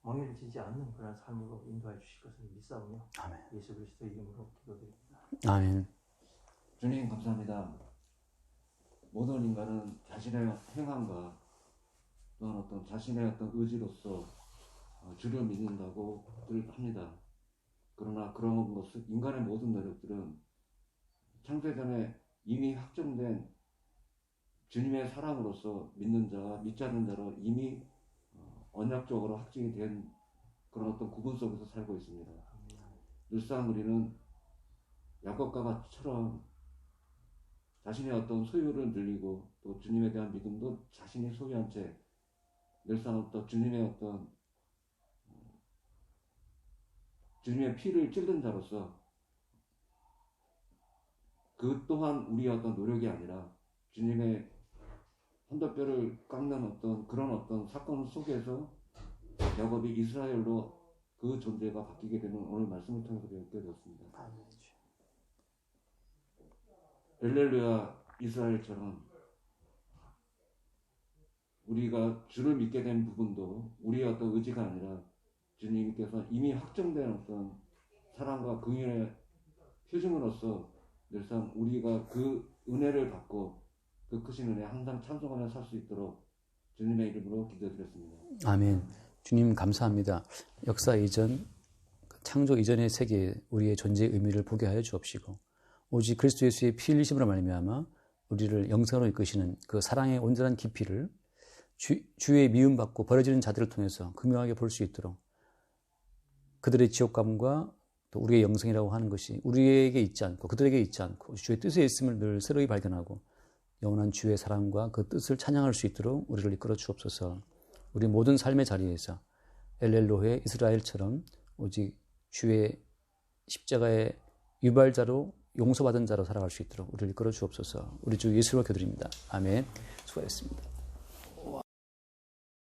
S3: 멍에를 지지 않는 그런 삶으로 인도해 주실 것을 믿사오며 예수 그리스도 이름으로 기도드립니다.
S1: 아멘.
S4: 주님 감사합니다. 모든 인간은 자신의 행함과 또한 어떤 자신의 어떤 의지로서 주를 믿는다고 합니다. 그러나 그런 것은 인간의 모든 노력들은 창세전에 이미 확정된 주님의 사랑으로서 믿는 자와 믿지 않는 자로 이미 언약적으로 확정이 된 그런 어떤 구분 속에서 살고 있습니다. 늘상 우리는 야곱과 같이처럼 자신의 어떤 소유를 늘리고 또 주님에 대한 믿음도 자신이 소유한 채 늘상 어떤 주님의 어떤 주님의 피를 찔른 자로서 그 또한 우리의 어떤 노력이 아니라 주님의 헌터뼈를 깎는 어떤 그런 어떤 사건 속에서 야곱이 이스라엘로 그 존재가 바뀌게 되는 오늘 말씀을 통해서 배우게 되었습니다. 엘렐루야 이스라엘처럼 우리가 주를 믿게 된 부분도 우리의 어떤 의지가 아니라 주님께서 이미 확정된 어떤 사랑과 긍휼의 표징으로서 늘상 우리가 그 은혜를 받고 그 크신 은혜 항상 찬송하며 살 수 있도록 주님의 이름으로 기도드렸습니다.
S1: 아멘. 주님 감사합니다. 역사 이전, 창조 이전의 세계에 우리의 존재의 의미를 보게 하여 주옵시고 오직 그리스도 예수의 피 흘리심으로 말미암아 우리를 영생으로 이끄시는 그 사랑의 온전한 깊이를 주의 미움받고 버려지는 자들을 통해서 극명하게 볼 수 있도록 그들의 지옥감과 또 우리의 영생이라고 하는 것이 우리에게 있지 않고 그들에게 있지 않고 주의 뜻에 있음을 늘 새로이 발견하고 영원한 주의 사랑과 그 뜻을 찬양할 수 있도록 우리를 이끌어 주옵소서. 우리 모든 삶의 자리에서 엘렐로의 이스라엘처럼 오직 주의 십자가의 유발자로 용서받은 자로 살아갈 수 있도록 우리를 이끌어 주옵소서. 우리 주 예수로 기도드립니다. 아멘. 수고하셨습니다.